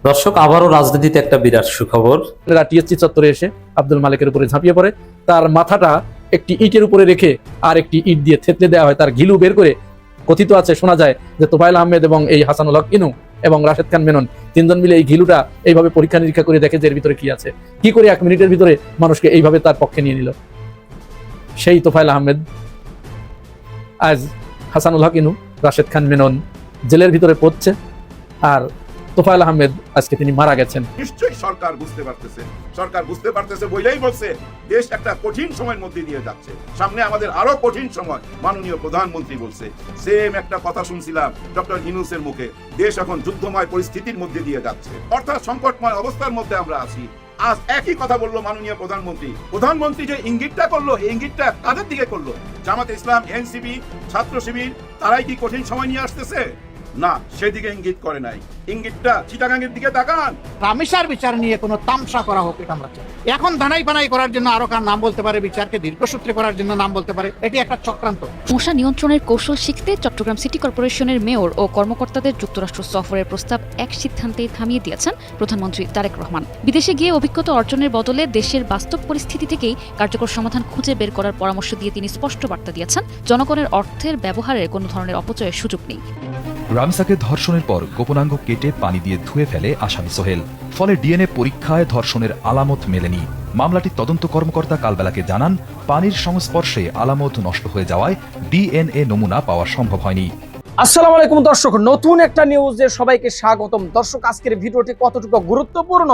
দর্শক, আবারও রাজনীতিতে একটা বিরাট সুখবর। টিএসসি চত্বরে এসে আব্দুল মালিকের উপরে ঝাঁপিয়ে পড়ে, তার মাথাটা একটি ইটের উপরে রেখে আর একটি ইট দিয়ে থেতলে দেওয়া হয়, তার ঘিলু বের করে। কথিত আছে, শোনা যায় যে তোফায়েল আহমেদ এবং এই হাসানুল হক ইনু এবং রাশেদ খান মেনন তিনজন মিলে এই ঘিলুটা এইভাবে পরীক্ষা নিরীক্ষা করে দেখে যে এর ভিতরে কি আছে, কি করে 1 মিনিটের ভিতরে মানুষকে এইভাবে তার পক্ষে নিয়ে নিল। সেই তোফায়েল আহমেদ আজ হাসানুল হক ইনু, রাশেদ খান মেনন জেলের ভিতরে পড়ছে, আর তোফায়েল আহমেদ আজকে তিনি মারা গেছেন। নিশ্চয়ই সরকার বুঝতে পারতেছে বলেই বলছে দেশ একটা কঠিন সময়ের মধ্যে দিয়ে যাচ্ছে, সামনে আমাদের আরো কঠিন সময়। মাননীয় প্রধানমন্ত্রী বলছে, সেম একটা কথা শুনছিলাম ডক্টর ইউনূসের মুখে, দেশ এখন যুদ্ধময় পরিস্থিতির মধ্যে দিয়ে যাচ্ছে, অর্থাৎ সংকটময় অবস্থার মধ্যে আমরা আছি। আজ একই কথা বললো মাননীয় প্রধানমন্ত্রী যে ইঙ্গিতটা করলো, এই ইঙ্গিতটা কাদের দিকে করলো? জামাতে ইসলাম, এনসিপি, ছাত্র শিবির, তারাই কি কঠিন সময় নিয়ে আসতেছে? না, সেদিকে ইঙ্গিত করে নাই, ইঙ্গিতটা চিটাগাঙ্গের দিকে তাকান। রামেশার বিচার নিয়ে কোনো তামসা করা হোক, এটা আমরা চাই। এখন ধানাই পানাই করার জন্য আরো কার নাম বলতে পারে, বিচারকে দীর্ঘসূত্রে করার জন্য নাম বলতে পারে, এটি একটা চক্রান্ত। মশা নিয়ন্ত্রণের কৌশল শিখতে চট্টগ্রাম সিটি কর্পোরেশনের মেয়র ও কর্মকর্তাদের যুক্তরাষ্ট্র সফরের প্রস্তাব এক সিদ্ধান্তেই থামিয়ে দিয়েছেন প্রধানমন্ত্রী তারেক রহমান। বিদেশে গিয়ে অভিজ্ঞতা অর্জনের বদলে দেশের বাস্তব পরিস্থিতি থেকেই কার্যকর সমাধান খুঁজে বের করার পরামর্শ দিয়ে তিনি স্পষ্ট বার্তা দিয়েছেন, জনগণের অর্থের ব্যবহারের কোনো ধরনের অপচয়ের সুযোগ নেই। রামিসাকে ধর্ষণের পর গোপনাঙ্গ কেটে পানি দিয়ে ধুয়ে ফেলে আসামি সোহেল। ফলে ডিএনএ পরীক্ষায় ধর্ষণের আলামত মেলেনি। মামলাটির তদন্ত কর্মকর্তা কালবেলাকে জানান, পানির সংস্পর্শে আলামত নষ্ট হয়ে যাওয়ায় ডিএনএ নমুনা পাওয়া সম্ভব হয়নি। আসসালামু আলাইকুম দর্শক, নতুন একটা নিউজে সবাইকে স্বাগতম। দর্শক, আজকের ভিডিওটি কতটুকু গুরুত্বপূর্ণ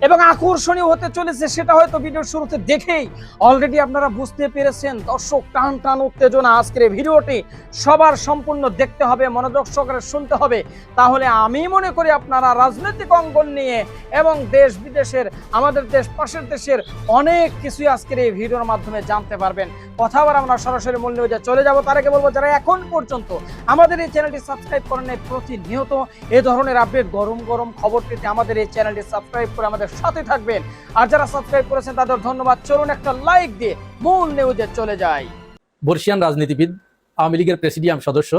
এবং আকর্ষণীয় হতে চলেছে সেটা হয়তো ভিডিওর শুরুতে দেখেই অলরেডি আপনারা বুঝতে পেরেছেন। দর্শক, টান টান উত্তেজনা আজকের ভিডিওটি সবার সম্পূর্ণ দেখতে হবে, মনোযোগ সহকারে শুনতে হবে। তাহলে আমি মনে করি আপনারা রাজনৈতিক অঙ্গন নিয়ে এবং দেশ বিদেশের, আমাদের দেশ পাশের দেশের অনেক কিছুই আজকের এই ভিডিওর মাধ্যমে জানতে পারবেন। কথা আবার আমরা সরাসরি মূল নিউজে চলে যাব। তার আগে বলবো, যারা এখন পর্যন্ত আমাদের এই চ্যানেলটি সাবস্ক্রাইব করেন নাই, প্রতিনিয়ত এই ধরনের আপডেট গরম গরম খবর পেতে আমাদের এই চ্যানেলটি সাবস্ক্রাইব করে আমাদের সাথে থাকবেন। আর যারা সাবস্ক্রাইব করেছেন তাদের ধন্যবাদ। চলুন একটা লাইক দিয়ে মূল নিউজে চলে যাই। বর্ষিয়ান রাজনীতিবিদ, আওয়ামী লীগের প্রেসিডিয়াম সদস্য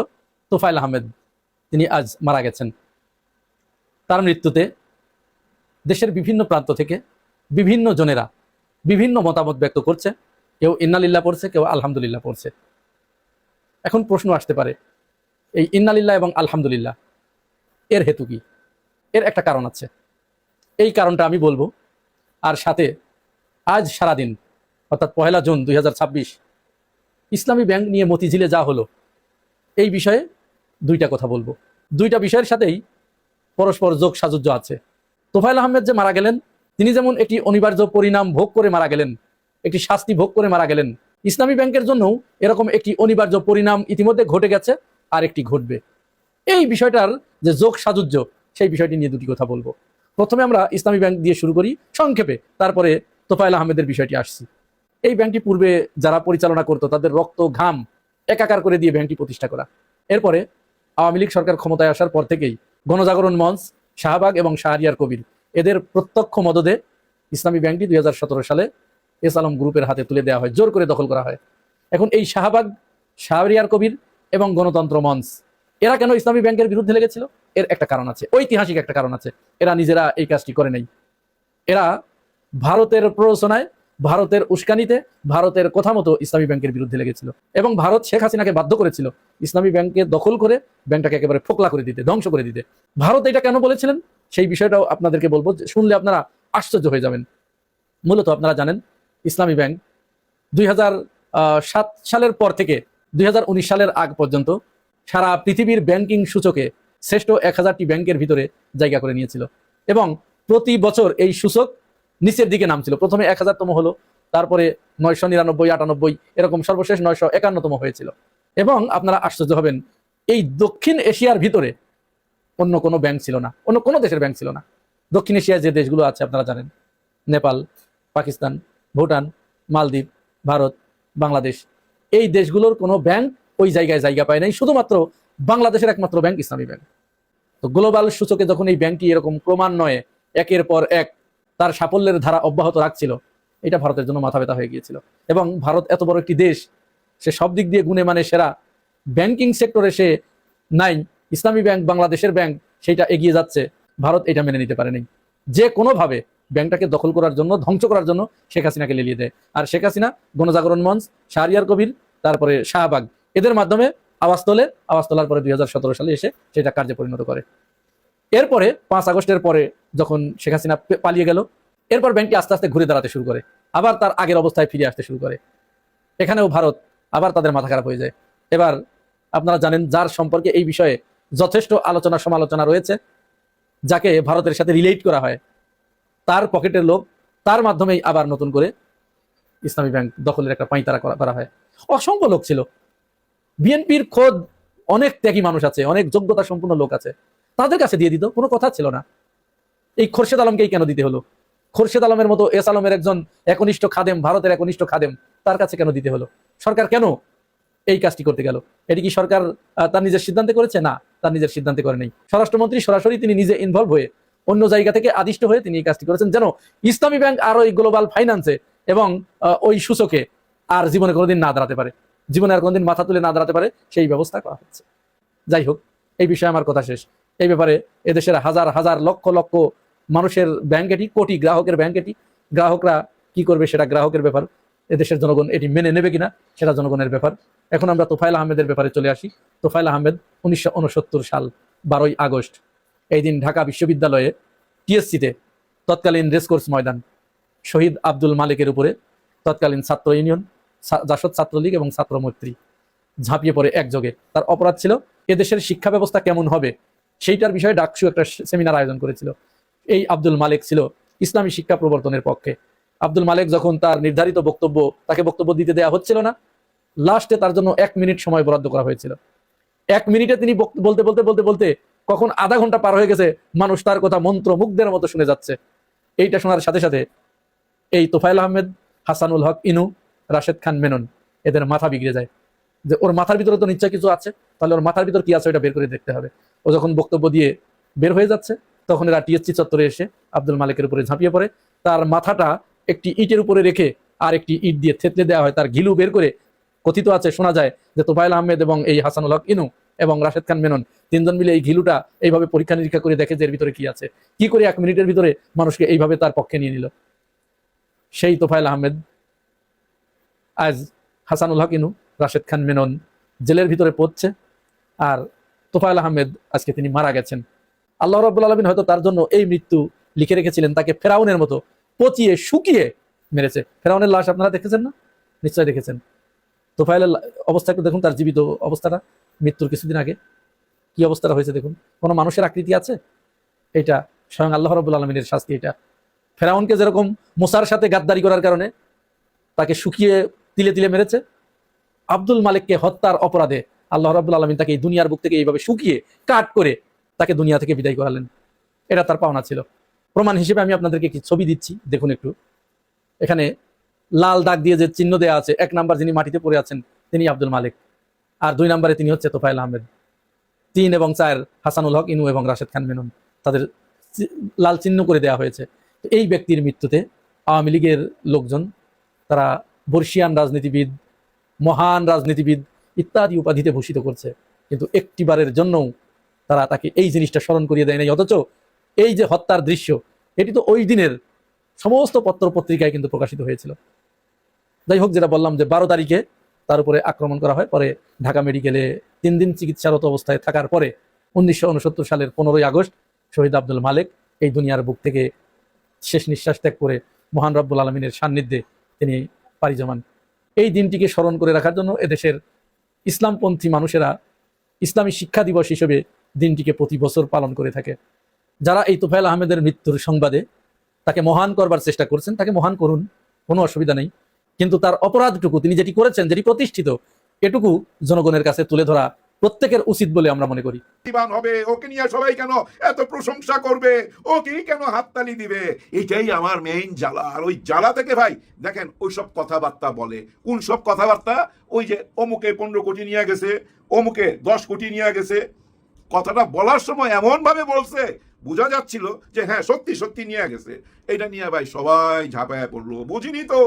তোফায়েল আহমেদ তিনি আজ মারা গেছেন। তার মৃত্যুতে দেশের বিভিন্ন প্রান্ত থেকে বিভিন্ন জনেরা বিভিন্ন মতামত ব্যক্ত করছে। কেউ ইন্নালিল্লাহ পড়ছে, কেউ আলহামদুলিল্লাহ পড়ছে। এখন প্রশ্ন আসতে পারে, এই ইন্নালিল্লাহ এবং আলহামদুলিল্লাহ এর হেতু কি? এর একটা কারণ আছে, এই কারণটা আমি বলবো। আর সাথে আজ সারাদিন অর্থাৎ 1 জুন 2026 ইসলামী ব্যাংক নিয়ে মতিঝিলে যা হলো, এই বিষয়ে দুইটা কথা বলবো। দুইটা বিষয়ের সাথেই পরস্পর যোগ সাজুজ্য আছে। তোফায়েল আহমেদ যে মারা গেলেন, তিনি যেমন একটি অনিবার্য পরিণাম ভোগ করে মারা গেলেন, একটি শাস্তি ভোগ করে মারা গেলেন, ইসলামী ব্যাংকের জন্যও এরকম একটি অনিবার্য পরিণাম ইতিমধ্যে ঘটে গেছে, আর একটি ঘটবে। এই বিষয়টার যে যোগ সাজুজ্য, সেই বিষয়টি নিয়ে দুটি কথা বলবো। প্রথমে আমরা ইসলামী ব্যাংক দিয়ে শুরু করি সংক্ষেপে, তারপরে তোফায়েল আহমেদের বিষয়টি আসছি। এই ব্যাংকটি পূর্বে যারা পরিচালনা করতো তাদের রক্ত ঘাম একাকার করে দিয়ে ব্যাংকটি প্রতিষ্ঠা করা। এরপরে আওয়ামী লীগ সরকার ক্ষমতায় আসার পর থেকেই গণজাগরণ মঞ্চ, শাহবাগ এবং শাহরিয়ার কবির এদের প্রত্যক্ষ মদদে ইসলামী ব্যাংকটি 2017 সালে এস আলম গ্রুপের হাতে তুলে দেওয়া হয়, জোর করে দখল করা হয়। এখন এই শাহবাগ, শাহরিয়ার কবির এবং গণতন্ত্র মঞ্চ এরা কেন ইসলামী ব্যাংকের বিরুদ্ধে লেগেছিল? এর একটা কারণ আছে, ঐতিহাসিক একটা কারণ আছে। এরা নিজেরা এই কাজটি করে নাই। এরা ভারতের প্ররোচনায়, ভারতের উস্কানিতে, ভারতের কথা মতো ইসলামী ব্যাংকের বিরুদ্ধে লেগেছিল এবং ভারত শেখ হাসিনাকে বাধ্য করেছিল ইসলামী ব্যাংকে দখল করে ব্যাংকটাকে একেবারে ফোকলা করে দিতে, ধ্বংস করে দিতে। ভারত এটা কেন বলেছিলেন সেই বিষয়টাও আপনাদেরকে বলবো, শুনলে আপনারা আশ্চর্য হয়ে যাবেন। মূলত আপনারা জানেন, ইসলামী ব্যাংক 2007 সালের পর থেকে 2019 সালের আগ পর্যন্ত সারা পৃথিবীর ব্যাংকিং সূচকে শ্রেষ্ঠ 1000টি ব্যাংকের ভিতরে জায়গা করে নিয়েছিল এবং প্রতি বছর এই সূচক নিচের দিকে নামছিল। প্রথমে 1000তম হলো, তারপরে 999, 98, এরকম সর্বশেষ 951তম হয়েছিল। এবং আপনারা আশ্চর্য হবেন, এই দক্ষিণ এশিয়ার ভিতরে অন্য কোনো ব্যাংক ছিল না, অন্য কোনো দেশের ব্যাংক ছিল না। দক্ষিণ এশিয়ায় যে দেশগুলো আছে আপনারা জানেন, নেপাল, পাকিস্তান, ভুটান, মালদ্বীপ, ভারত, বাংলাদেশ, এই দেশগুলোর কোনো ব্যাংক ওই জায়গায় জায়গা পায় নাই। শুধুমাত্র বাংলাদেশের একমাত্র ব্যাংক ইসলামী ব্যাংক। তো গ্লোবাল সূচকে যখন এই ব্যাংকটি এরকম ক্রমান্বয়ে একের পর এক তার সাফল্যের ধারা অব্যাহত রাখছিল, এটা ভারতের জন্য মাথা ব্যথা হয়ে গিয়েছিল। এবং ভারত এত বড় একটি দেশ, সে সব দিক দিয়ে গুণে মানে সেরা, ব্যাংকিং সেক্টরে সে নাই, ইসলামী ব্যাংক বাংলাদেশের ব্যাংক সেইটা এগিয়ে যাচ্ছে, ভারত এটা মেনে নিতে পারেনি। যে কোনোভাবে ব্যাংকটাকে দখল করার জন্য, ধ্বংস করার জন্য শেখ হাসিনাকে লেলিয়ে দেয়। আর শেখ হাসিনা গণজাগরণ মঞ্চ, শাহরিয়ার কবির, তারপরে শাহবাগ, এদের মাধ্যমে আওয়াজ তোলার পরে 2017 সালে এসে সেটা কার্যে পরিণত করে। এরপরে 5 আগস্টের পরে যখন শেখ হাসিনা পালিয়ে গেল, এরপর ব্যাংকটি আস্তে আস্তে ঘুরে দাঁড়াতে শুরু করে, আবার তার আগের অবস্থায় ফিরে আসতে শুরু করে। এখানেও ভারত আবার তাদের মাথা খারাপ হয়ে যায়। এবার আপনারা জানেন, যার সম্পর্কে এই বিষয়ে যথেষ্ট আলোচনা সমালোচনা রয়েছে, যাকে ভারতের সাথে রিলেট করা হয়, তার পকেটের লোক, তার মাধ্যমেই আবার নতুন করে ইসলামী ব্যাংক দখলের একটা পাঁইতারা করা হয়। অসংখ্য লোক ছিল, বিএনপির খোদ অনেক ত্যাগী মানুষ আছে, অনেক যোগ্যতা সম্পন্ন লোক আছে, তাদের কাছে দিয়ে দিত, কোনো কথা ছিল না। এই খোরশেদ আলমকেই কেন দিতে হলো? খোরশেদ আলমের মতো এস আলমের একজন একনিষ্ঠ খাদেম, ভারতের একনিষ্ঠ খাদেম, তার কাছে কেন দিতে হলো? সরকার কেন এই কাজটি করতে গেল? এটি কি সরকার তার নিজের সিদ্ধান্তে করেছে? না, তার নিজের সিদ্ধান্তে করে নেই। স্বরাষ্ট্রমন্ত্রী সরাসরি তিনি নিজে ইনভলভ হয়ে, অন্য জায়গা থেকে আদিষ্ট হয়ে তিনি এই কাজটি করেছেন, যেন ইসলামী ব্যাংক আর ওই গ্লোবাল ফাইন্যান্সে এবং ওই সূচকে আর জীবনে কোনোদিন না দাঁড়াতে পারে, জীবনে আর কোনোদিন মাথা তুলে না দাঁড়াতে পারে, সেই ব্যবস্থা করা হচ্ছে। যাই হোক, এই বিষয়ে আমার কথা শেষ। এই ব্যাপারে এদেশের হাজার হাজার লক্ষ লক্ষ মানুষের ব্যাংক এটি, কোটি গ্রাহকের ব্যাংক এটি। গ্রাহকরা কি করবে সেটা গ্রাহকের ব্যাপার, এদেশের জনগণ এটি মেনে নেবে কিনা সেটা জনগণের ব্যাপার। এখন আমরা তোফায়েল আহমেদের ব্যাপারে চলে আসি। তোফায়েল আহমেদ 1969 সাল 12ই আগস্ট এই দিন ঢাকা বিশ্ববিদ্যালয়ে টিএসসিতে তৎকালীন রেসকোর্স ময়দান শহীদ আব্দুল মালিকের উপরে তৎকালীন ছাত্র ইউনিয়ন, জাসদ ছাত্রলীগ এবং ছাত্র মৈত্রী ঝাঁপিয়ে পড়ে একযোগে। তার অপরাধ ছিল এদেশের শিক্ষা ব্যবস্থা কেমন হবে সেইটার বিষয়ে ডাকসু একটা সেমিনার আয়োজন করেছিল। এই আব্দুল মালিক ছিল ইসলামী শিক্ষা প্রবর্তনের পক্ষে। আব্দুল মালিক যখন তার নির্ধারিত বক্তব্য, তাকে বক্তব্য দিতে দেওয়া হচ্ছিল না, লাস্টে তার জন্য 1 মিনিট সময় বরাদ্দ করা হয়েছিল। 1 মিনিটে তিনি বলতে বলতে বলতে বলতে কখন আধা ঘন্টা পার হয়ে গেছে, মানুষ তার কথা মন্ত্র মুগ্ধের মতো শুনে যাচ্ছে। এইটা শোনার সাথে সাথে এই তোফায়েল আহমেদ, হাসানুল হক ইনু, রাশেদ খান মেনন, এদের মাথা বিগড়ে যায় যে ওর মাথার ভিতরে তো নিশ্চয় কিছু আছে, তাহলে ওর মাথার ভিতর কি আছে ওটা বের করে দেখতে হবে। ও যখন বক্তব্য দিয়ে বের হয়ে যাচ্ছে, তখন এরা টিএসসি চত্বরে এসে আব্দুল মালিকের উপরে ঝাঁপিয়ে পড়ে, তার মাথাটা একটি ইটের উপরে রেখে আর একটি ইট দিয়ে থেতলে দেওয়া হয়, তার ঘিলু বের করে। কথিত আছে, শোনা যায় যে তোফায়েল আহমেদ এবং এই হাসানুল হক ইনু এবং রাশেদ খান মেনন 3 জন মিলে এই ঘিলুটা এইভাবে পরীক্ষা নিরীক্ষা করে দেখে যে এর ভিতরে কি আছে, কি করে 1 মিনিটের ভিতরে মানুষকে এইভাবে তার পক্ষে নিয়ে নিল। সেই তোফায়েল আহমেদ আজ হাসানুল হক ইনু, রাশেদ খান মেনন জেলের ভিতরে পড়ছে, আর তোফায়েল আহমেদ আজকে তিনি মারা গেছেন। আল্লাহ রাব্বুল আলামিন হয়তো তার জন্য এই মৃত্যু লিখে রেখেছিলেন, তাকে ফেরাউনের মতো পচিয়ে শুকিয়ে মেরেছে। ফেরাউনের লাশ আপনারা দেখেছেন না? নিশ্চয় দেখেছেন। তোফায়েলের অবস্থা একটু দেখুন, তার জীবিত অবস্থাটা, মৃত্যুর কিছুদিন আগে কি অবস্থাটা হয়েছে দেখুন। কোনো মানুষের আকৃতি আছে? এটা স্বয়ং আল্লাহ রাব্বুল আলামিনের শাস্তি। এটা ফেরাউনকে যেরকম মুসার সাথে গাদ্দারি করার কারণে তাকে শুকিয়ে তিলে তিলে মেরেছে, আব্দুল মালিককে হত্যার অপরাধে আল্লাহ রাব্বুল আলামিন তাকে এই দুনিয়ার বুক থেকে এইভাবে শুকিয়ে কাট করে তাকে দুনিয়া থেকে বিদায় করালেন। এটা তার পাওনা ছিল। প্রমাণ হিসেবে আমি আপনাদেরকে কি ছবি দিচ্ছি, দেখুন একটু। এখানে লাল দাগ দিয়ে যে চিহ্ন দেওয়া আছে, 1 নাম্বার যিনি মাটিতে পড়ে আছেন তিনি আব্দুল মালিক, আর 2 নম্বরে তিনি হচ্ছে তোফায়েল আহমেদ। 3 এবং 4 হাসানুল হক ইনু এবং রাশেদ খান মেনন, তাদের লাল চিহ্ন করে দেওয়া হয়েছে। তো এই ব্যক্তির মৃত্যুতে আওয়ামী লীগের লোকজন, তারা বর্ষিয়ান রাজনীতিবিদ, মহান রাজনীতিবিদ ইত্যাদি উপাধিতে ভূষিত করছে, কিন্তু একটিবারের জন্যও তারা তাকে এই জিনিসটা স্মরণ করিয়ে দেয় নাই। অথচ এই যে হত্যার দৃশ্য, এটি তো ওই দিনের সমস্ত পত্র পত্রিকায় কিন্তু প্রকাশিত হয়েছিল। যাই হোক, যেটা বললাম যে 12 তারিখে তার উপরে আক্রমণ করা হয়, পরে ঢাকা মেডিকেলে 3 দিন চিকিৎসারত অবস্থায় থাকার পরে 1969 সালের 15ই আগস্ট শহীদ আব্দুল মালিক এই দুনিয়ার বুক থেকে শেষ নিঃশ্বাস ত্যাগ করে মহান রব্বুল আলমিনের সান্নিধ্যে তিনি পাড়ি জমান। এই দিনটিকে স্মরণ করে রাখার জন্য এদেশের ইসলামপন্থী মানুষেরা ইসলামী শিক্ষা দিবস হিসেবে দিনটিকে প্রতি বছর পালন করে থাকে। যারা এই তোফায়েল আহমেদের মৃত্যুর সংবাদে তাকে মহান করবার চেষ্টা করছেন, তাকে মহান করুন, কোনো অসুবিধা নেই, কিন্তু তার অপরাধটুকু, তিনি যেটি করেছেন, যেটি প্রতিষ্ঠিত, এটুকু জনগণের কাছে তুলে ধরা প্রত্যেকের উচিত বলে আমরা মনে করি। হবে, ওকে নিয়ে সবাই কেন এত প্রশংসা করবে, ওকেই কেন হাততালি দিবে, এটাই আমার মেইন জ্বালা। আর ওই জ্বালা থেকে ভাই দেখেন ওইসব কথাবার্তা বলে, কোন সব কথাবার্তা, ওই যে অমুকে 15 কোটি নিয়ে গেছে, অমুকে 10 কোটি নিয়ে গেছে, কথাটা বলার সময় এমন ভাবে বলছে বোঝা যাচ্ছিল যে হ্যাঁ সত্যি সত্যি নিয়ে গেছে, এটা নিয়ে ভাই সবাই ঝাঁপায় পড়লো। বুঝিনি তো,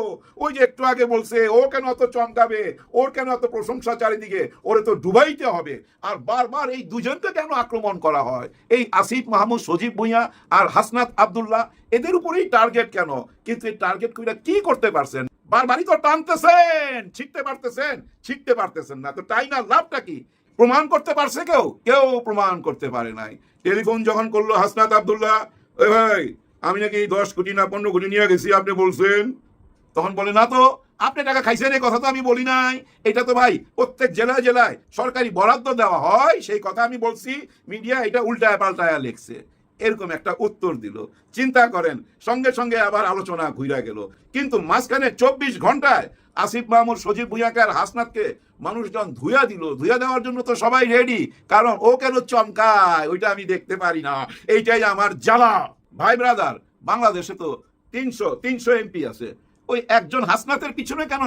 ওই যে একটু আগে বলছে ও কেন অত চমকাবে, ওর কেন এত প্রশংসা চারিদিকে, ওরে তো ডুবাইতে হবে। আর বারবার এই দুজনকে কেন আক্রমণ করা হয়, এই আসিফ মাহমুদ, সজীব ভুঁইয়া আর হাসনাত আব্দুল্লাহ, এদের উপরেই টার্গেট কেন? কিন্তু এই টার্গেট কইরা কি করতে পারছেন? বারবারই তো টানতেছেন, ছিটতে পারতেছেন না, তো তাই না, লাভটা কি? প্রমাণ করতে পারছে কেউ? কেউ প্রমাণ করতে পারে নাই। টেলিফোন যখন করলো হাসনাত আব্দুল্লাহ, ওই ভাই আমি নাকি 10 কোটি না 15 কোটি নিয়ে গেছি, আপনি বলছেন, তখন বলে না তো, আপনি টাকা খাইছেন এই কথা তো আমি বলি নাই, এটা তো ভাই প্রত্যেক জেলায় জেলায় সরকারি বরাদ্দ দেওয়া হয়, সেই কথা আমি বলছি, মিডিয়া এটা উল্টায় পাল্টায় লিখছে। এরকম একটা উত্তর দিল। চিন্তা করেন, সঙ্গে সঙ্গে আবার আলোচনা ঘুরে গেল। কিন্তু মাঝখানে 24 ঘন্টায় আসিফ মাহমুদ, সজীব ভুঁইয়াকে আর হাসনাতকে মানুষজন ধুয়া দিল। ধুয়া দেওয়ার জন্য তো সবাই রেডি, কারণ ও কেন চমকায় ওইটা আমি দেখতে পারি না, এইটাই আমার জ্বালা। ভাই ব্রাদার, বাংলাদেশে তো 300 এমপি আছে, ওই একজন হাসনাতের পিছনে কেন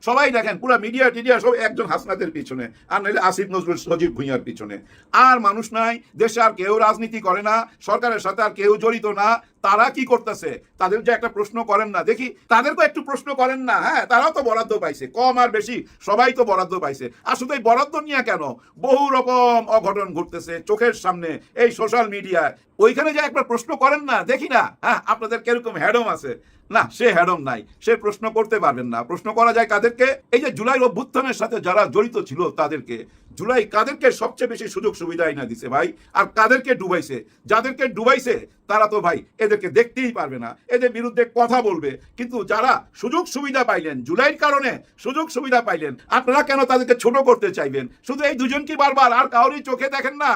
সবাই দেখেন পুরো মিডিয়া টিডিয়া সব একজন হাসনাতের পিছনে, আর নাহলে আসিফ নজরুল, সজীব ভুঁইয়ার পিছনে। আর মানুষ নাই, দেশে আর কেউ রাজনীতি করে না, সরকারের সাথে আর কেউ জড়িত না। তারা কি করতেছে? তাদের যে একটা প্রশ্ন করেন না দেখি, তাদেরকে একটু প্রশ্ন করেন না। হ্যাঁ, তারাও তো বরাদ্দ পাইছে, কম আর বেশি সবাই তো বরাদ্দ পাইছে। আর শুধু এই বরাদ্দ নিয়ে কেন, বহু রকম অঘটন ঘটতেছে চোখের সামনে এই সোশ্যাল মিডিয়ায়। ওইখানে যে একবার প্রশ্ন করেন না দেখি না, হ্যাঁ আপনাদের কিরকম হ্যাডম আছে? না, সে হ্যাডম নাই, সে প্রশ্ন করতে পারবেন না। প্রশ্ন করা যায় কাদেরকে? এই যে জুলাই অভ্যুত্থানের সাথে যারা জড়িত ছিল তাদেরকে। জুলাই কাদেরকে সবচেয়ে বেশি সুযোগ সুবিধা না দিছে ভাই, আর কাদেরকে ডুবাইছে? যাদেরকে ডুবাইছে তারা তো ভাই এদেরকে দেখতেই পারবে না, এদের বিরুদ্ধে কথা বলবে। কিন্তু যারা সুযোগ সুবিধা পাইলেন, জুলাইয়ের কারণে সুযোগ সুবিধা পাইলেন, আপনারা কেন তাদেরকে ছোট করতে চাইবেন? শুধু এই দুজন কি বারবার, আর কাউরই চোখে দেখেন না?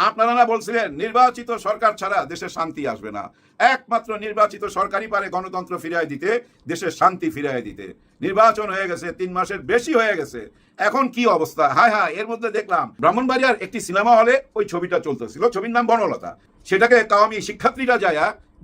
আপনারা না বলছিলেন নির্বাচিত সরকার ছাড়া দেশে শান্তি আসবে না, একমাত্র নির্বাচিত সরকারই পারে গণতন্ত্র ফিরিয়ে দিতে, দেশের শান্তি ফিরিয়ে দিতে। নির্বাচন হয়ে গেছে, 3 মাসের বেশি হয়ে গেছে, এখন কি অবস্থা? হায় হায়, এর মধ্যে দেখলাম ব্রাহ্মণবাড়িয়ার একটি সিনেমা হলে ওই ছবিটা চলতেছিল, ছবির নাম বনলতা, সেটাকে কাওয়ামি শিক্ষার্থীরা যায়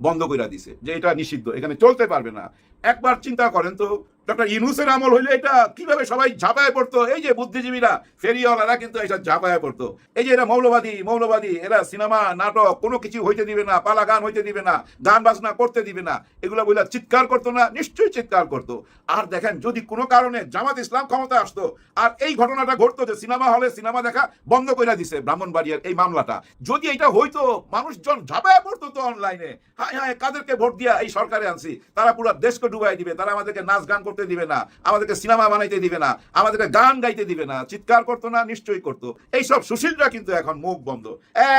বন্ধ করে দিছে, যে এটা নিষিদ্ধ, এখানে চলতে পারবে না। একবার চিন্তা করেন তো, ডক্টর ইউনূসের আমল হইলে এটা কিভাবে সবাই ঝাঁপায় পড়তো? এই যে বুদ্ধিজীবীরা, ফেরিওয়ালারা কিন্তু এটা ঝাঁপায় পড়তো। এই যে এরা মৌলবাদী, এরা সিনেমা নাটক কোনো কিছু হইতে দিবে না, পালা গান হইতে দিবে না, গান বাজনা করতে দিবে না, এগুলো বলে চিৎকার করতো না? নিশ্চয়ই চিৎকার করতো। আর দেখেন, যদি কোনো কারণে জামাত ইসলাম ক্ষমতা আসতো আর এই ঘটনাটা ঘটতো যে সিনেমা হলে সিনেমা দেখা বন্ধ করে দিছে ব্রাহ্মণবাড়িয়ার এই মামলাটা, যদি এটা হইতো, মানুষজন ঝাঁপায় পড়তো তো অনলাইনে, হায় হায় কাদেরকে ভোট দিয়া এই সরকারে আনছি, তারা পুরো দেশকে ডুবাই দিবে, তারা আমাদেরকে নাচ গান করতে দিবে না, আমাদেরকে সিনেমা বানাইতে দিবে না, আমাদেরকে গান গাইতে দিবে না। চিৎকার করতো না? নিশ্চয়ই করতো। এইসব সুশীলরা কিন্তু এখন মুখ বন্ধ,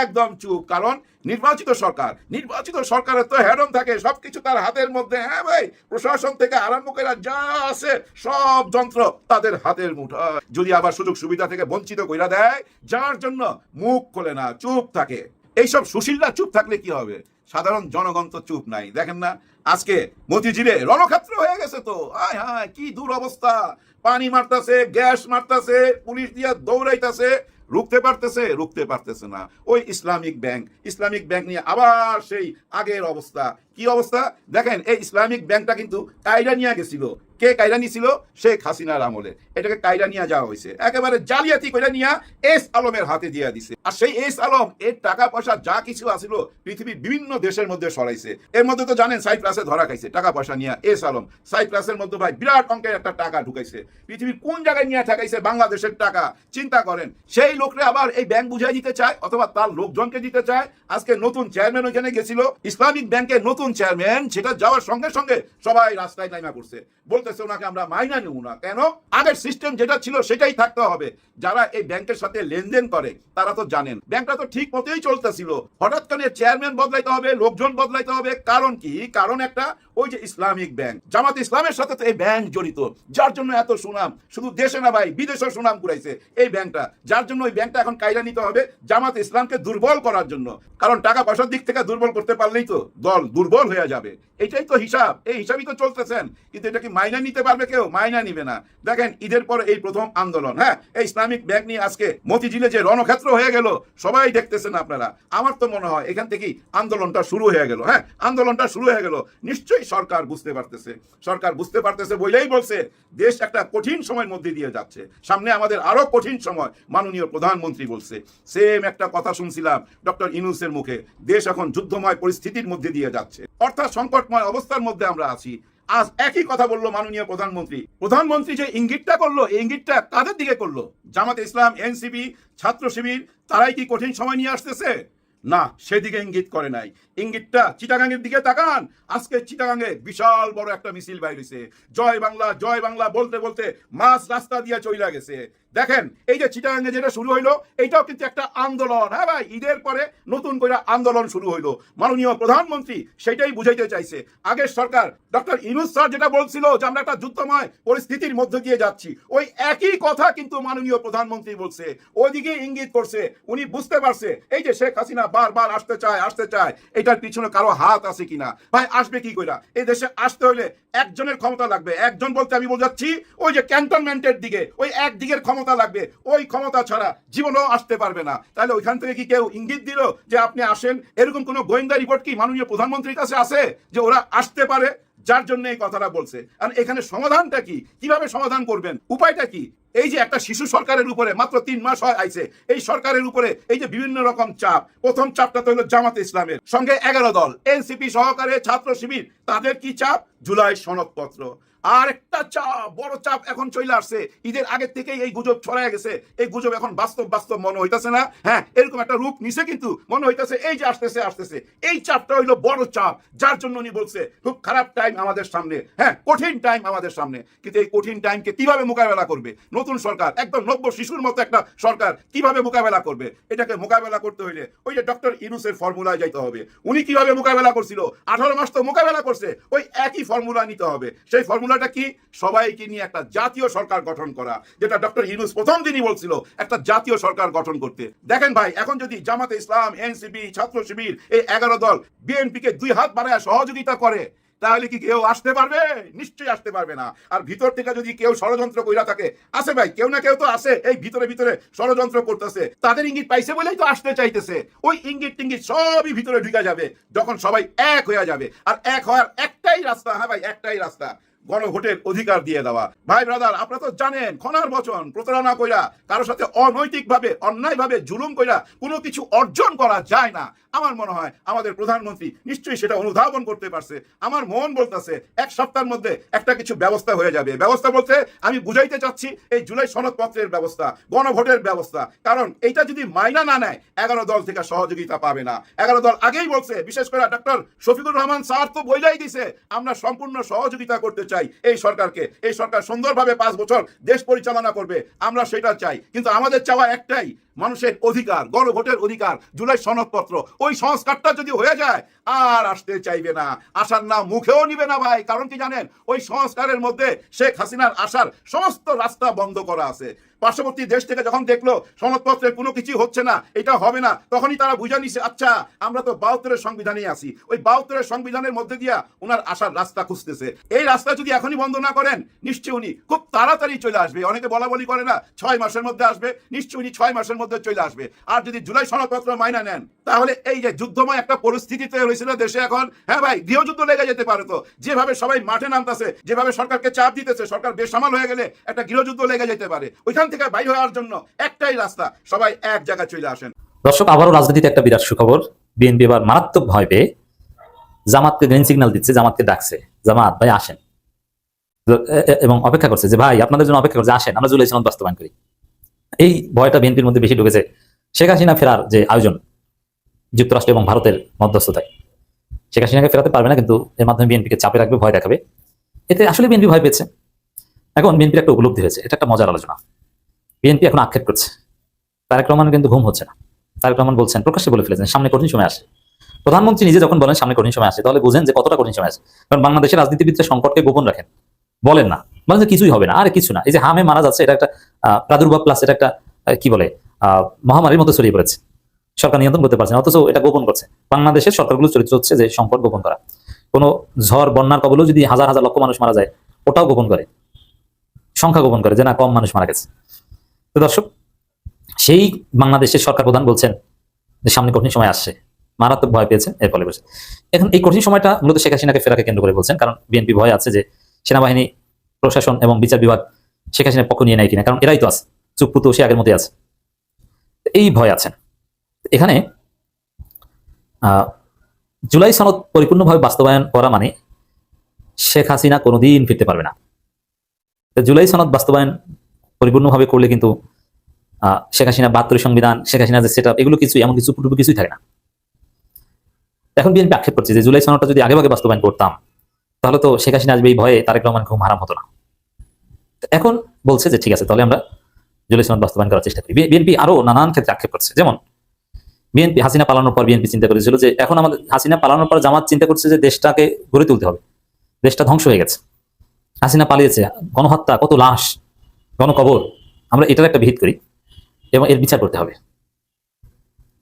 একদম চুপ। কারণ নির্বাচিত সরকারের তো হেডম থাকে, সবকিছু তার হাতের মধ্যে। হ্যাঁ ভাই, প্রশাসন থেকে আরম্ভ করে যা আছে সব যন্ত্র তাদের হাতের মুঠোয়। যদি আবার সুযোগ সুবিধা থেকে বঞ্চিত কইরা দেয়, যার জন্য মুখ খোলে না, চুপ থাকে। এইসব সুশীলরা চুপ থাকলে কি হবে? সাধারণ জনগণ তো চুপ নাই। দেখেন না, আজকে মতিঝিলে রণক্ষেত্র হয়ে গেছে তো, হায় হায় কি দুরবস্থা, পানি মারতাছে, গ্যাস মারতাছে, পুলিশ দিয়া দৌড়াইতাছে, রুখতে পারতেছে না। ওই ইসলামিক ব্যাংক নিয়ে আবার সেই আগের অবস্থা। কি অবস্থা দেখেন, এই ইসলামিক ব্যাংকটা কিন্তু কায়দা নিয়ে গেছিল। কে কায়দা নিয়েছিল? শেখ হাসিনার আমলে এটাকে কায়দা নিয়ে যাওয়া হয়েছে, একেবারে জালিয়াতি করে নিয়ে এস আলমের হাতে দিয়ে দিছে। আর সেই এস আলম এর টাকা পয়সা যা কিছু আছিল পৃথিবীর বিভিন্ন দেশের মধ্যে সরাইছে। এর মধ্যে তো জানেন সাইপ্রাসে ধরা খাইছে টাকা পয়সা নিয়ে এস আলম। সাইপ্রাসের মধ্যে ভাই বিরাট অঙ্কের একটা টাকা ঢুকাইছে, পৃথিবীর কোন জায়গায় নিয়ে ঠেকাইছে? বাংলাদেশের টাকা। চিন্তা করেন, সেই লোকরে আবার এই ব্যাংক বুঝাই দিতে চায়, অথবা তার লোকজনকে দিতে চায়। আজকে নতুন চেয়ারম্যান ওইখানে গেছিল, ইসলামিক ব্যাংকের নতুন চেয়ারম্যান, সেটা যাওয়ার সঙ্গে সঙ্গে সবাই রাস্তায় নাইমা পড়ছে, বলতেছে ওনাকে আমরা মাইনা নেব না। কেন? আগের সিস্টেম যেটা ছিল সেটাই থাকতে হবে। যারা এই ব্যাংকের সাথে লেনদেন করে তারা তো জানেন ব্যাংকটা তো ঠিক মতোই চলতেছিল, হঠাৎ করে চেয়ারম্যান বদলাইতে হবে, লোকজন বদলাইতে হবে। কারণ কি? কারণ একটা, ওই যে ইসলামিক ব্যাংক, জামাত ইসলামের সাথে তো এই ব্যাংক জড়িত, যার জন্য এত সুনাম। শুধু দেশে না ভাই, বিদেশেও সুনাম কুড়াইছে এই ব্যাংকটা, যার জন্য ওই ব্যাংকটা এখন কায়দা নিতে হবে জামাত ইসলামকে দুর্বল করার জন্য। কারণ টাকা পয়সার দিক থেকে দুর্বল করতে পারলেই তো দল দুর্বল হয়ে যাবে। এটাই তো হিসাব, এই হিসাবই তো চলতেছেন। কিন্তু এটা কি মাইনা নিতে পারবে কেউ? মাইনা নিবে না। দেখেন, ঈদের পরে এই প্রথম আন্দোলন, হ্যাঁ, এই ইসলামিক ব্যাংক নিয়ে আজকে মতিঝিলে যে রণক্ষেত্র হয়ে গেল, সবাই দেখতেছেন আপনারা। আমার তো মনে হয় এখান থেকেই আন্দোলনটা শুরু হয়ে গেল। হ্যাঁ, আন্দোলনটা শুরু হয়ে গেল। নিশ্চয়ই সরকার বুঝতে পারতেছে বলেই বলছে দেশ একটা কঠিন সময়ের মধ্যে দিয়ে যাচ্ছে, সামনে আমাদের আরো কঠিন সময়। মাননীয় প্রধানমন্ত্রী বলছে, সেম একটা কথা শুনছিলাম ডক্টর ইউনূসের মুখে, দেশ এখন যুদ্ধময় পরিস্থিতির মধ্যে দিয়ে যাচ্ছে, অর্থাৎ সংকটময় অবস্থার মধ্যে আমরা আছি। আজ একই কথা বললো মাননীয় প্রধানমন্ত্রী যে ইঙ্গিতটা করলো, এই ইঙ্গিতটা কাদের দিকে করলো? জামাতে ইসলাম, এনসিপি, ছাত্র শিবির, তারাই কি কঠিন সময় নিয়ে আসতেছে? না, সেদিকে ইঙ্গিত করে নাই। ইঙ্গিতটা চিটাগাঙ্গের দিকে তাকান। আজকে চিটাগাঙ্গে বিশাল বড় একটা মিছিল বাইর হইছে, জয় বাংলা বলতে বলতে মাঝ রাস্তা দিয়ে চইলা গেছে। দেখেন, এই যে চিটাগাঙ্গে যেটা শুরু হইলো, এইটাও কিন্তু একটা আন্দোলন। হ্যাঁ ভাই, ঈদের পরে নতুন করে আন্দোলন শুরু হইলো। মাননীয় প্রধানমন্ত্রী সেটাই বুঝাইতে চাইছে। আগের সরকার ডক্টর ইউনূস স্যার যেটা বলছিল যে আমরা একটা যুদ্ধময় পরিস্থিতির মধ্যে দিয়ে যাচ্ছি, ওই একই কথা কিন্তু মাননীয় প্রধানমন্ত্রী বলছে, ওইদিকে ইঙ্গিত করছে। উনি বুঝতে পারছে এই যে শেখ হাসিনা বারবার আসতে চায়, এটার পিছনে কারো হাত আছে কিনা। ভাই, আসবে কি কইরা? এই দেশে আসতে হইলে একজনের ক্ষমতা লাগবে। একজন বলতে আমি বোঝাচ্ছি ওই যে ক্যান্টনমেন্টের দিকে, ওই একদিকের ক্ষমতা লাগবে। ওই ক্ষমতা ছাড়া জীবনেও আসতে পারবে না। তাহলে ওইখান থেকে কি কেউ ইঙ্গিত দিল যে আপনি আসেন? এরকম কোন গোয়েন্দা রিপোর্ট কি মাননীয় প্রধানমন্ত্রীর কাছে আছে যে ওরা আসতে পারে? যার জন্য এই কথাটা বলছে। আর এখানে সমাধানটা কি? কিভাবে সমাধান করবেন? উপায়টা কি? এই যে একটা শিশু সরকারের উপরে মাত্র 3 মাস হয় আইছে, এই সরকারের উপরে এই যে বিভিন্ন রকম চাপ, প্রথম চাপটা তো হলো জামাতে ইসলামের, সঙ্গে 11 দল এনসিপি সহকারে ছাত্র শিবির, তাদের কি চাপ? জুলাই সনদপত্র। আর একটা চাপ, বড় চাপ এখন চলে আসছে। ঈদের আগে থেকেই এই গুজব ছড়ায় গেছে, এই গুজব এখন বাস্তব মনে হইতেছে না? হ্যাঁ, এরকম একটা রূপ নিছে, কিন্তু মনে হইতেছে এই যে আসতেছে। এই চাপটা হইলো বড় চাপ, যার জন্য উনি বলছে খুব খারাপ টাইম আমাদের সামনে, হ্যাঁ কঠিন টাইম আমাদের সামনে। কিন্তু এই কঠিন টাইমকে কিভাবে মোকাবেলা করবে নতুন সরকার? একদম নব্য শিশুর মতো একটা সরকার কিভাবে মোকাবেলা করবে? এটাকে মোকাবেলা করতে হইলে ওই যে ডক্টর ইউনূসের ফর্মুলায় যাইতে হবে। উনি কিভাবে মোকাবেলা করছিল? 18 মাস তো মোকাবেলা করছে, ওই একই ফর্মুলা নিতে হবে। সেই ফর্মুলাটা কি? সবাইকে নিয়ে একটা জাতীয় সরকার গঠন করা, যেটা ডক্টর ইউনূস প্রথম দিনই বলছিল, একটা জাতীয় সরকার গঠন করতে। দেখেন ভাই, এখন যদি জামাতে ইসলাম, এনসিপি, ছাত্র শিবির, এই 11 দল বিএনপিকে 2 হাত বাড়ায় সহযোগিতা করে, তাহলে কি কেউ আসতে পারবে? নিশ্চয়ই আসতে পারবে না। আর ভিতর থেকে যদি কেউ ষড়যন্ত্র কইরা থাকে, আছে ভাই, কেউ না কেউ তো আছে এই ভিতরে ষড়যন্ত্র করতেছে। তাদের ইঙ্গিত পাইছে বলেই তো আসতে চাইতেছে। ওই ইঙ্গিত টিঙ্গিত সবই ভিতরে ঢুকে যাবে যখন সবাই এক হয়ে যাবে। আর এক হওয়ার একটাই রাস্তা, হ্যাঁ ভাই, একটাই রাস্তা, গণভোটের অধিকার দিয়ে দেওয়া। ভাই ব্রাদার, আপনারা তো জানেন, খনার বচন, প্রতারণা কইরা, কারোর সাথে অনৈতিকভাবে অন্যায়ভাবে জুলুম কইরা কোনো কিছু অর্জন করা যায় না। আমার মনে হয় আমাদের প্রধানমন্ত্রী নিশ্চয়ই সেটা অনুধাবন করতে পারছে। আমার মন বলতেছে 1 সপ্তাহের মধ্যে একটা কিছু ব্যবস্থা হয়ে যাবে। ব্যবস্থা বলতে আমি বুঝাইতে চাচ্ছি এই জুলাই সনদপত্রের ব্যবস্থা, গণভোটের ব্যবস্থা। কারণ এইটা যদি মাইনা না নেয়, 11 দল থেকে সহযোগিতা পাবে না। 11 দল আগেই বলছে, বিশেষ করে ডক্টর শফিকুর রহমান স্যার তো বইলাই দিছে, আমরা সম্পূর্ণ সহযোগিতা করতে চাই এই সরকারকে। এই সরকার সুন্দরভাবে 5 বছর দেশ পরিচালনা করবে, আমরা সেটা চাই। কিন্তু আমাদের চাওয়া একটাই, মানুষের অধিকার, গণভোটের অধিকার, জুলাই সনদপত্র, ওই সংস্কারটা যদি হয়ে যায় আর আসতে চাইবে না, আসার না মুখেও নিবে না ভাই। কারণ কি জানেন? ওই সংস্কারের মধ্যে শেখ হাসিনার আসার সমস্ত রাস্তা বন্ধ করা আছে। পার্শ্ববর্তী দেশ থেকে যখন দেখলো সনদপত্রের কোনো কিছু হচ্ছে না, এটা হবে না, তখনই তারা বুঝে নিছে, আচ্ছা আমরা তো 72-এর সংবিধানেই আছি, ওই 72-এর সংবিধানের মধ্যে দিয়া ওনার আসার রাস্তা খুঁজতেছে। এই রাস্তা যদি এখনই বন্ধ না করেন, নিশ্চয়ই উনি খুব তাড়াতাড়ি চলে আসবে। অনেকে বলা করে না 6 মাসের মধ্যে আসবে, নিশ্চয়ই উনি 6 মাসের মধ্যে চলে আসবে। আর যদি জুলাই সনদপত্র মাইনা নেন, তাহলে এই যে যুদ্ধময় একটা পরিস্থিতি তৈরি হয়েছিল দেশে এখন, হ্যাঁ ভাই, গৃহযুদ্ধ লেগে যেতে পারে। তো যেভাবে সবাই মাঠে নামতেছে, যেভাবে সরকারকে চাপ দিতেছে, সরকার বেসামাল হয়ে গেলে একটা গৃহযুদ্ধ লেগে যেতে পারে। ওইখান থেকে বাইরে হওয়ার জন্য একটাই রাস্তা, সবাই এক জায়গায় চলে আসেন। দর্শক, আবারও রাজনীতিতে একটা বিরাট সুখবর। বিএনপি এবার মারাত্মক ভয় পেয়ে জামাতকে গ্রিন সিগন্যাল দিচ্ছে, জামাতকে ডাকছে, জামাত ভাই আসেন, এবং অপেক্ষা করছে যে ভাই আপনাদের জন্য অপেক্ষা করছে, আসেন আমরা জুলাই সনদ বাস্তবায়ন করি। এই ভয়টা বিএনপির মধ্যে বেশি ঢুকেছে শেখ হাসিনা ফেরার যে আয়োজন যুক্তরাষ্ট্র এবং ভারতের মধ্যস্থতায়। শেখ হাসিনাকে ফেরাতে পারবে না, কিন্তু এর মাধ্যমে বিএনপিকে চাপে রাখবে, ভয় দেখাবে। এতে আসলে বিএনপি ভয় পেয়েছে। এখন বিএনপির একটা উপলব্ধি হয়েছে, এটা একটা মজার আলোচনা। বিএনপি এখন আক্ষেপ করছে, তারেক রহমান কিন্তু ঘুম হচ্ছে না। তারেক রহমান বলছেন, প্রকাশ্যে বলে ফেলেছেন, সামনে কঠিন সময় আসে। প্রধানমন্ত্রী নিজে যখন বলেন সামনে কঠিন সময় আসে, তাহলে বুঝেন যে কতটা কঠিন সময় আসে। কারণ বাংলাদেশের রাজনীতিবিদরা সংকটকে গোপন রাখেন, বলেন না, বলেন যে কিছুই হবে না, আরে কিছু না, এই যে হামে মারা যাচ্ছে, এটা একটা প্রাদুর্ভাব প্লাস এটা একটা কি বলে মহামারীর মতো ছড়িয়ে পড়েছে, সরকার নিয়ন্ত্রণ করতে পারছে না, অথচ এটা গোপন করছে। বাংলাদেশের সরকারগুলো চরিত্র হচ্ছে যে সংকট গোপন করা। কোনো ঝড় বন্যার কবলেও যদি হাজার হাজার লক্ষ মানুষ মারা যায়, ওটাও গোপন করে, সংখ্যা গোপন করে যে না কম মানুষ মারা গেছে। তো দর্শক, সেই বাংলাদেশের সরকার প্রধান বলছেন যে সামনে কঠিন সময় আসছে, মারাত্মক ভয় পেয়েছেন, এর ফলে বলছে। এখন এই কঠিন সময়টা মূলত শেখ হাসিনাকে ফেরাকে কেন্দ্র করে বলছেন, কারণ বিএনপি ভয় আছে যে সেনাবাহিনী, প্রশাসন এবং বিচার বিভাগ শেখ হাসিনার পক্ষ নিয়ে নেয় কিনা, কারণ এরাই তো আছে, চুপপুতো সে আগের মধ্যে আছে, এই ভয় আছেন। এখানে জুলাই সনদ পরিপূর্ণভাবে বাস্তবায়ন করা মানে শেখ হাসিনা কোনোদিন ফিরতে পারবে না। জুলাই সনদ বাস্তবায়ন পরিপূর্ণভাবে করলে কিন্তু শেখ হাসিনা 72 সংবিধান, শেখ হাসিনা যে সেট আপ, এগুলো কিছু এমন কিছু পুটুটু কিছুই থাকে না। এখন বিএনপি আক্ষেপ করছে যে জুলাই সনদটা যদি আগেভাগে বাস্তবায়ন করতাম তাহলে তো শেখ হাসিনা আসবে এই ভয়ে তারেক রহমান ঘুম হারাম হতো না। এখন বলছে যে ঠিক আছে, তাহলে আমরা জুলাই সনদ বাস্তবায়ন করার চেষ্টা করি। বিএনপি আরো নানান ক্ষেত্রে আক্ষেপ করছে, যেমন বিএনপি হাসিনা পালানোর পর বিএনপি চিন্তা করেছিল যে এখন আমাদের হাসিনা পালানোর পর জামাত চিন্তা করছে যে দেশটাকে গড়ে তুলতে হবে, দেশটা ধ্বংস হয়ে গেছে, হাসিনা পালিয়েছে, গণহত্যা, কত লাশ, গণকবর, আমরা এটার একটা বিহিত করি এবং এর বিচার করতে হবে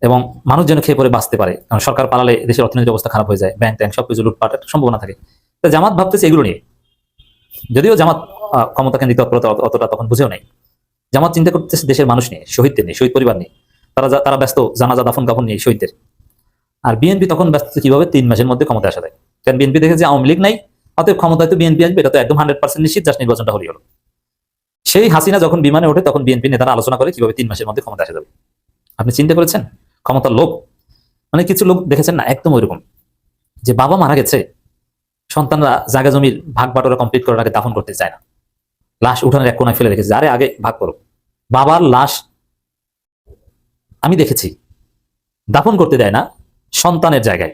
এবং মানুষ যেন খেয়ে পরে বাঁচতে পারে, কারণ সরকার পালালে দেশের অর্থনৈতিক অবস্থা খারাপ হয়ে যায়, ব্যাংক ট্যাঙ্ক সবকিছু লুটপাটের সম্ভাবনা থাকে। তো জামাত ভাবতেছে এগুলো নিয়ে, যদিও জামাত ক্ষমতা কেন্দ্রিক তৎপরতা অতটা তখন বুঝেও নেই। জামাত চিন্তা করতেছে দেশের মানুষ নিয়ে, শহীদদের নিয়ে, শহীদ পরিবার নিয়ে, তারা ব্যস্ত জানাজা দাফন কাফন নিয়ে শহীদদের। আর বিএনপি তখন ব্যস্ত কিভাবে 3 মাসের মধ্যে ক্ষমতা আসা যায়, কারণ বিএনপি দেখে যে আওয়ামী লীগ নাই, অতএব ক্ষমতায় তো বিএনপি আসবে, এটা তো একদম 100% নিশ্চিত, জাস্ট নির্বাচনটা হলেই হলো। সেই হাসিনা যখন বিমানে ওঠে তখন বিএনপি নেতারা আলোচনা করে কিভাবে 3 মাসের মধ্যে ক্ষমতা আসা যাবে। আপনি চিন্তা করেছেন ক্ষমতার লোভ? মানে কিছু লোক দেখেছেন না একদম ওইরকম, যে বাবা মারা গেছে, সন্তানরা জায়গা জমির ভাগ বাটোরা কমপ্লিট করার আগে দাফন করতে চায় না, লাশ উঠানের এক কোনায় ফেলে রেখেছে, আরে আগে ভাগ করো। বাবার লাশ আমি দেখেছি দাফন করতে দেয় না, সন্তানের জায়গায়,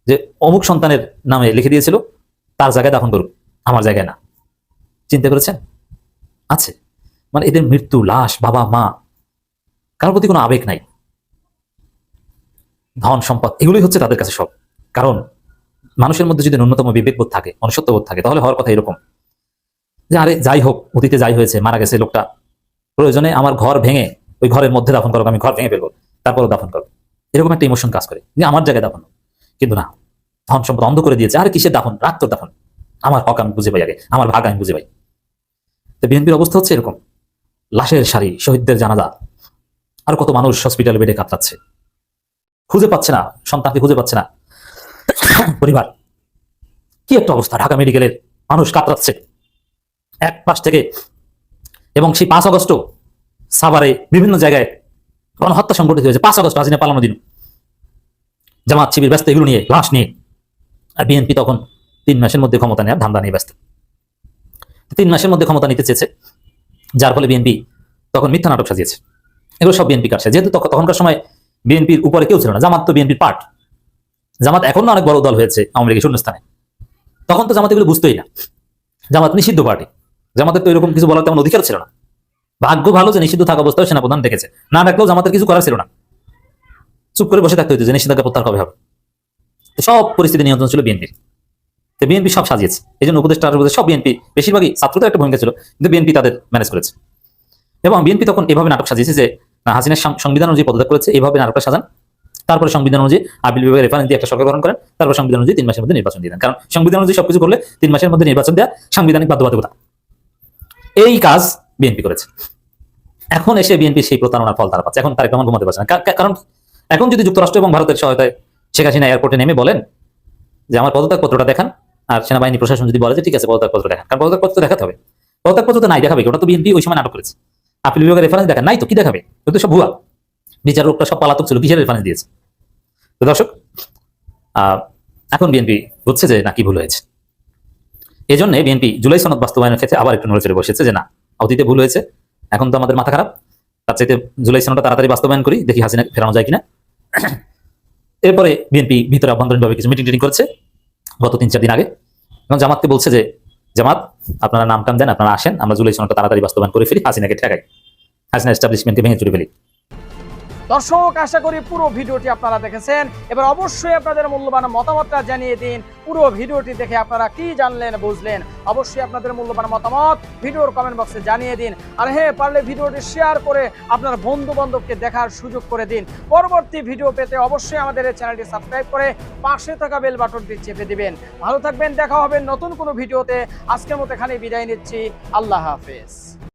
যে অমুক সন্তানের নামে লিখে দিয়েছিল তার জায়গায় দাফন করুক, আমার জায়গায় না। চিন্তা করেছেন? আছে মানে এদের মৃত্যু, লাশ, বাবা মা, কারোর প্রতি কোনো আবেগ নাই, ধন সম্পদ এগুলোই হচ্ছে তাদের কাছে সব। কারণ মানুষের মধ্যে যদি ন্যূনতম বিবেকবোধ থাকে, মনুষ্যত্ববোধ থাকে, তাহলে হওয়ার কথা এরকম যে আরে যাই হোক, অতীতে যাই হয়েছে, মারা গেছে লোকটা, প্রয়োজনে আমার ঘর ভেঙে ওই ঘরের মধ্যে দাফন করো, আমি ঘর ভেঙে ফেলবো, তারপরও দাফন করো, এরকম একটা ইমোশন কাজ করে যে আমার জায়গায় দাফন। কিন্তু না, ধন সম্পদ অন্ধ করে দিয়েছে, আরে কিসের দাফন, রাখ তোর দাফন, আমার হক আমি বুঝে পাই, আগে আমার ভাগ আমি বুঝে পাই। তো বিএনপির অবস্থা হচ্ছে এরকম, লাশের সারি, শহীদদের জানাজা, আর কত মানুষ হসপিটালে বেডে কাতরাচ্ছে, খুঁজে পাচ্ছে না, সন্তানকে খুঁজে পাচ্ছে না পরিবার। কি একটা অবস্থা, ঢাকা মেডিকেলের মানুষ কাতরাচ্ছে এক পাশ থেকে। এবং সেই 5 আগস্ট সাভারে বিভিন্ন জায়গায় গণহত্যা সংঘটিত হয়েছে, 5 আগস্ট হাসিনা পালানো দিন, জামাত শিবির ব্যস্ত এগুলো নিয়ে, লাশ নিয়ে। আর বিএনপি তখন 3 মাসের মধ্যে ক্ষমতা নেওয়ার ধান্দা নিয়ে ব্যস্ত। 3 মাসের মধ্যে ক্ষমতা নিতে চেয়েছে, যার ফলে বিএনপি তখন মিথ্যা নাটক সাজিয়েছে। এগুলো সব বিএনপি কাটছে, যেহেতু তখনকার সময় বিএনপির উপরে কেউ ছিল না, জামাত তো বিএনপির পার্ট, জামাত এখন অনেক বড় দল হয়েছে আওয়ামী লীগের শূন্যস্থানে, তখন তো জামাত এগুলো বুঝতোই না, জামাত নিষিদ্ধ পার্টি, জামাতের তো এরকম কিছু বলার তেমন অধিকার ছিল না। ভাগ্য ভালো যে নিষিদ্ধ থাকা অবস্থায় সেনাপ্রধান ডেকেছে, না ডাকলেও জামাতের কিছু করার ছিল না, চুপ করে বসে থাকতে হইতো যে নিষিদ্ধাজ্ঞা প্রত্যাহার কবে হবে। সব পরিস্থিতি নিয়ন্ত্রণ ছিল বিএনপির, তো বিএনপি সব সাজিয়েছে। এই জন্য উপদেষ্টা সব বিএনপি, বেশিরভাগই ছাত্রদের একটা ভূমিকা ছিল, কিন্তু বিএনপি তাদের ম্যানেজ করেছে। এবং বিএনপি তখন এভাবে নাটক সাজিয়েছে যে হাসিনার সংবিধান অনুযায়ী পদত্যাগ করেছে, এইভাবে নাটকটা সাজান, তারপরে সংবিধান অনুযায়ী আপিল বিভাগের রেফারেন্স দিয়ে একটা সরকার গঠন করেন, তারপর সংবিধান অনুযায়ী 3 মাসের মধ্যে নির্বাচন দিয়ে দেন, কারণ সংবিধান অনুযায়ী সবকিছু করলে 3 মাসের মধ্যে নির্বাচন দেওয়া সাংবিধানিক বাধ্যবাধকতা। এই কাজ বিএনপি করেছে। এখন এসে বিএনপি সেই প্রতারণার ফল তারা পাচ্ছে। এখন তারেক রহমান ঘুমাতে পারছে না, কারণ এখন যদি যুক্তরাষ্ট্র এবং ভারতের সহায়তায় শেখ হাসিনা এয়ারপোর্টে নেমে বলেন যে আমার পদত্যাগ পত্রটা দেখান, আর সেনাবাহিনী প্রশাসন যদি বলে যে ঠিক আছে পদত্যাগ পত্র দেখান, কারণ পদত্যাগ পত্র দেখাতে হবে, পদত্যাগ পত্র তো নাই, দেখাবে ওটা তো বিএনপি ওই সময় নাটক করেছে। আপিল বিভাগের রেফারেন্স দেখান নাই তো কি দেখাবে, তো সব ভুয়া, বিচারকটা সব পালাতক ছিল, কিসের রেফারেন্স দিয়েছে। তো দর্শক, এখন বিএনপি বুঝছে যে না, কি ভুল হয়েছে। এই জন্য বিএনপি জুলাই সনদ বাস্তবায়নের ক্ষেত্রে আবার একটু নড়ে চড়ে বসেছে যে না, অতীতে ভুল হয়েছে, এখন তো আমাদের মাথা খারাপ, তার চাইতে জুলাই সনদটা তাড়াতাড়ি বাস্তবায়ন করি, দেখি হাসিনা ফেরানো যায় কিনা। এরপরে বিএনপি ভিতরে আভ্যন্তরীণভাবে কিছু মিটিং টিটিং করেছে গত 3-4 দিন আগে, এবং জামাতকে বলছে যে জামাত আপনারা নাম টাম দেন, আপনারা আসেন, আমরা জুলাই সনদটা তাড়াতাড়ি বাস্তবায়ন করে ফেলি, হাসিনাকে ঠেকাই, হাসিনা এস্টাবলিশমেন্টকে ভেঙে চুরে ফেলি। দর্শক, আশা করি পুরো ভিডিওটি আপনারা দেখেছেন। এবার অবশ্যই আপনাদের মূল্যবান মতামতটা জানিয়ে দিন। পুরো ভিডিওটি দেখে আপনারা কি জানলেন, বুঝলেন, অবশ্যই আপনাদের মূল্যবান মতামত ভিডিওর কমেন্ট বক্সে জানিয়ে দিন। আর হ্যাঁ, পারলে ভিডিওটি শেয়ার করে আপনার বন্ধু বান্ধবকে দেখার সুযোগ করে দিন। পরবর্তী ভিডিও পেতে অবশ্যই আমাদের এই চ্যানেলটি সাবস্ক্রাইব করে পাশে থাকা বেল বাটনটি চেপে দিবেন। ভালো থাকবেন, দেখা হবে নতুন কোনো ভিডিওতে। আজকের মতো এখানেই বিদায় নিচ্ছি, আল্লাহ হাফেজ।